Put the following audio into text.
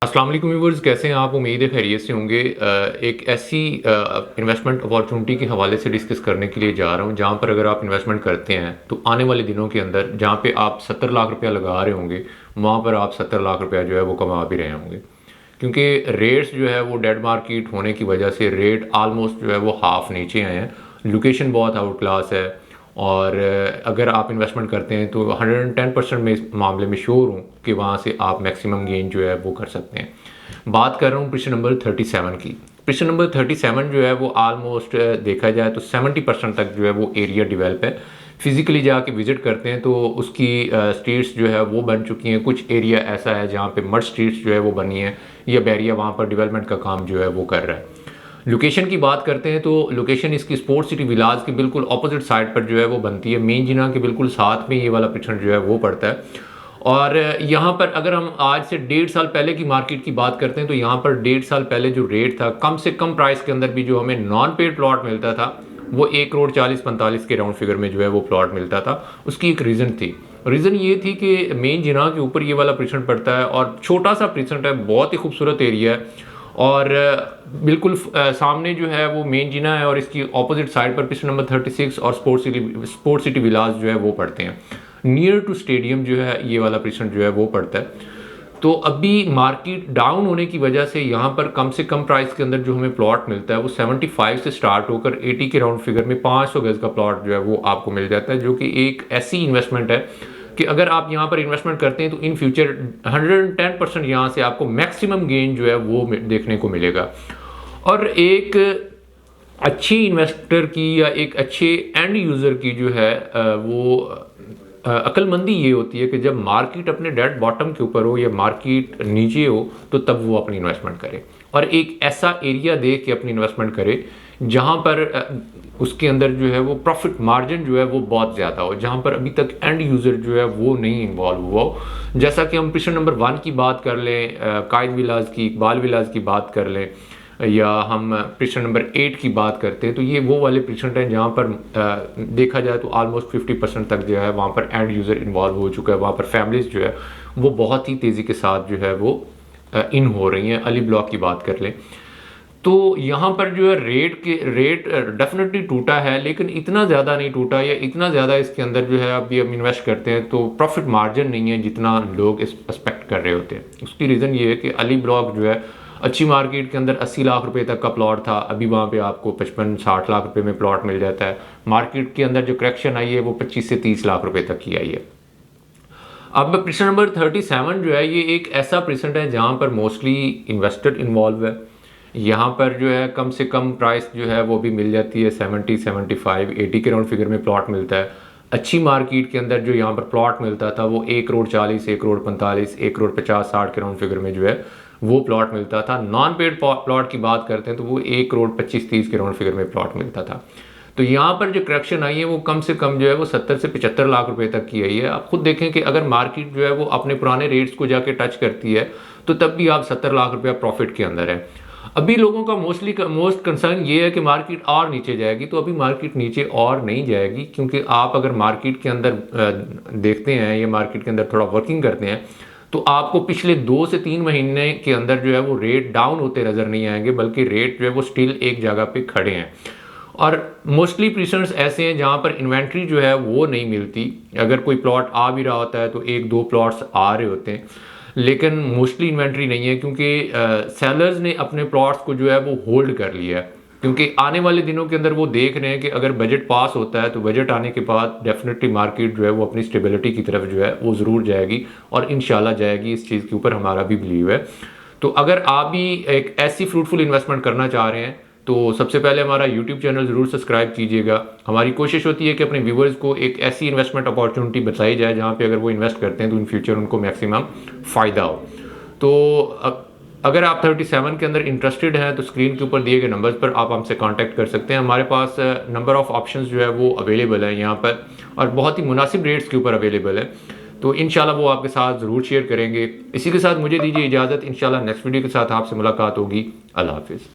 अस्सलाम वालेकुम व्यूअर्स, कैसे हैं आप? उम्मीद है खैरियत से होंगे। एक ऐसी इन्वेस्टमेंट अपॉर्चुनिटी के हवाले से डिस्कस करने के लिए जा रहा हूं जहां पर अगर आप इन्वेस्टमेंट करते हैं तो आने वाले दिनों के अंदर जहां पे आप 70 लाख रुपया लगा रहे होंगे वहां पर आप 70 लाख रुपया जो है वो कमा भी रहे होंगे, क्योंकि रेट्स जो है वो डेड मार्केट होने की वजह से रेट आलमोस्ट जो है वो हाफ नीचे आए हैं। लोकेशन बहुत आउट क्लास है और अगर आप इन्वेस्टमेंट करते हैं तो 110% में इस मामले में श्योर हूँ कि वहाँ से आप मैक्सिमम गेन जो है वो कर सकते हैं। बात कर रहा हूँ पिक्चर नंबर 37 की। पिक्चर नंबर 37 जो है वो आलमोस्ट देखा जाए तो 70% तक जो है वो एरिया डेवलप है। फिजिकली जाके विजिट करते हैं तो उसकी स्ट्रीट्स जो है वो बन चुकी हैं। कुछ एरिया ऐसा है जहाँ पे मड स्ट्रीट्स जो है वो बनी है या बैरिया वहाँ पर डेवलपमेंट का काम जो है वो कर रहा है। लोकेशन की बात करते हैं तो लोकेशन इसकी स्पोर्ट्स सिटी विलाज के बिल्कुल ऑपोजिट साइड पर जो है वो बनती है। मेन जिना के बिल्कुल साथ में ये वाला पिक्चर जो है वो पड़ता है। और यहाँ पर अगर हम आज से 1.5 साल पहले की मार्केट की बात करते हैं तो यहाँ पर 1.5 साल पहले जो रेट था, कम से कम प्राइस के अंदर भी जो हमें नॉन पेड प्लॉट मिलता था वो 1,40,45 के राउंड फिगर में जो है वो प्लॉट मिलता था। उसकी एक रीज़न थी। रीज़न ये थी कि मेन जिना के ऊपर ये वाला प्रिसेंट पड़ता है और छोटा सा प्रिसेंट है, बहुत ही खूबसूरत एरिया है और बिल्कुल सामने जो है वो मेन जिना है और इसकी ऑपोजिट साइड पर पिक्चर नंबर 36 और स्पोर्ट्स सिटी विलास जो है वो पड़ते हैं। नियर टू स्टेडियम जो है ये वाला प्रिसेंट जो है वो पड़ता है। तो अभी मार्केट डाउन होने की वजह से यहाँ पर कम से कम प्राइस के अंदर जो हमें प्लॉट मिलता है वो 75 से स्टार्ट होकर 80 के राउंड फिगर में 500 गज का प्लॉट जो है वो आपको मिल जाता है, जो कि एक ऐसी इन्वेस्टमेंट है कि अगर आप यहाँ पर इन्वेस्टमेंट करते हैं तो इन फ्यूचर 110% यहाँ से आपको मैक्सिमम गेन जो है वो देखने को मिलेगा। और एक अच्छी इन्वेस्टर की या एक अच्छे एंड यूज़र की जो है वो अक्लमंदी ये होती है कि जब मार्केट अपने डेड बॉटम के ऊपर हो या मार्केट नीचे हो तो तब वो अपनी इन्वेस्टमेंट करे और एक ऐसा एरिया देख के अपनी इन्वेस्टमेंट करे जहाँ पर उसके अंदर जो है वो प्रॉफिट मार्जिन जो है वो बहुत ज़्यादा हो, जहाँ पर अभी तक एंड यूज़र जो है वो नहीं इन्वॉल्व हुआ हो। जैसा कि हम पिक्चर नंबर 1 की बात कर लें, कायद विलाज की, इकबाल विलाज की बात कर लें, या हम पिक्चर नंबर 8 की बात करते हैं तो ये वो वाले पिक्चर हैं जहाँ पर देखा जाए तो ऑलमोस्ट 50% तक जो है वहाँ पर एंड यूज़र इन्वॉल्व हो चुका है। वहाँ पर फैमिलीज जो है वो बहुत ही तेज़ी के साथ जो है वो इन हो रही हैं। अली ब्लॉक की बात कर लें तो यहाँ पर जो है रेट डेफिनेटली टूटा है, लेकिन इतना ज़्यादा नहीं टूटा या इतना ज़्यादा इसके अंदर जो है अभी हम इन्वेस्ट करते हैं तो प्रॉफिट मार्जिन नहीं है जितना लोग एक्सपेक्ट कर रहे होते हैं। उसकी रीज़न ये है कि अली ब्लॉक जो है अच्छी मार्केट के अंदर 80 लाख रुपए तक का प्लॉट था, अभी वहाँ पे आपको 55-60 लाख रुपए में प्लॉट मिल जाता है। मार्केट के अंदर जो करेक्शन आई है वो 25 से 30 लाख रुपए तक की आई है। अब पिक्चर नंबर 37 जो है ये एक ऐसा प्रेजेंट है जहाँ पर मोस्टली इन्वेस्टर इन्वॉल्व है। यहाँ पर जो है कम से कम प्राइस जो है वो भी मिल जाती है 70, 75, 80 के राउंड फिगर में प्लॉट मिलता है। अच्छी मार्केट के अंदर जो यहाँ पर प्लॉट मिलता था वो 1,40,40, 1,45,, 1,50,60 के राउंड फिगर में जो है वो प्लॉट मिलता था। नॉन पेड प्लॉट की बात करते हैं तो वो 1,25,30 के राउंड फिगर में प्लॉट मिलता था। तो यहाँ पर जो करेक्शन आई है वो कम से कम जो है वो 70 से 75 लाख रुपए तक की आई है। आप खुद देखें कि अगर मार्केट जो है वो अपने पुराने रेट्स को जाके टच करती है तो तब भी आप 70 लाख रुपया प्रॉफिट के अंदर है। अभी लोगों का मोस्ट कंसर्न ये है कि मार्केट और नीचे जाएगी, तो अभी मार्केट नीचे और नहीं जाएगी, क्योंकि आप अगर मार्केट के अंदर देखते हैं या मार्केट के अंदर थोड़ा वर्किंग करते हैं तो आपको पिछले 2 से 3 महीने के अंदर जो है वो रेट डाउन होते नज़र नहीं आएंगे, बल्कि रेट जो है वो स्टिल एक जगह पे खड़े हैं। और मोस्टली प्रीसेंट्स ऐसे हैं जहाँ पर इन्वेंट्री जो है वो नहीं मिलती। अगर कोई प्लॉट आ भी रहा होता है तो 1-2 प्लॉट्स आ रहे होते हैं, लेकिन मोस्टली इन्वेंट्री नहीं है, क्योंकि सेलर्स ने अपने प्लॉट्स को जो है वो होल्ड कर लिया है, क्योंकि आने वाले दिनों के अंदर वो देख रहे हैं कि अगर बजट पास होता है तो बजट आने के बाद डेफिनेटली मार्केट जो है वो अपनी स्टेबिलिटी की तरफ जो है वो ज़रूर जाएगी और इंशाल्लाह जाएगी। इस चीज़ के ऊपर हमारा भी बिलीव है। तो अगर आप भी एक ऐसी फ्रूटफुल इन्वेस्टमेंट करना चाह रहे हैं तो सबसे पहले हमारा यूट्यूब चैनल ज़रूर सब्सक्राइब कीजिएगा। हमारी कोशिश होती है कि अपने व्यूवर्स को एक ऐसी इन्वेस्टमेंट अपॉर्चुनिटी बताई जाए जहाँ पे अगर वो इन्वेस्ट करते हैं तो इन फ्यूचर उनको मैक्सिमम फ़ायदा हो। तो अगर आप 37 के अंदर इंटरेस्टेड हैं तो स्क्रीन के ऊपर दिए गए नंबर्स पर आप हमसे कांटेक्ट कर सकते हैं। हमारे पास नंबर ऑफ़ ऑप्शंस जो है वो अवेलेबल है यहाँ पर और बहुत ही मुनासिब रेट्स के ऊपर अवेलेबल है। तो इंशाल्लाह वो आपके साथ ज़रूर शेयर करेंगे। इसी के साथ मुझे दीजिए इजाज़त। इंशाल्लाह नेक्स्ट वीडियो के साथ आपसे मुलाकात होगी। अल्लाह हाफिज़।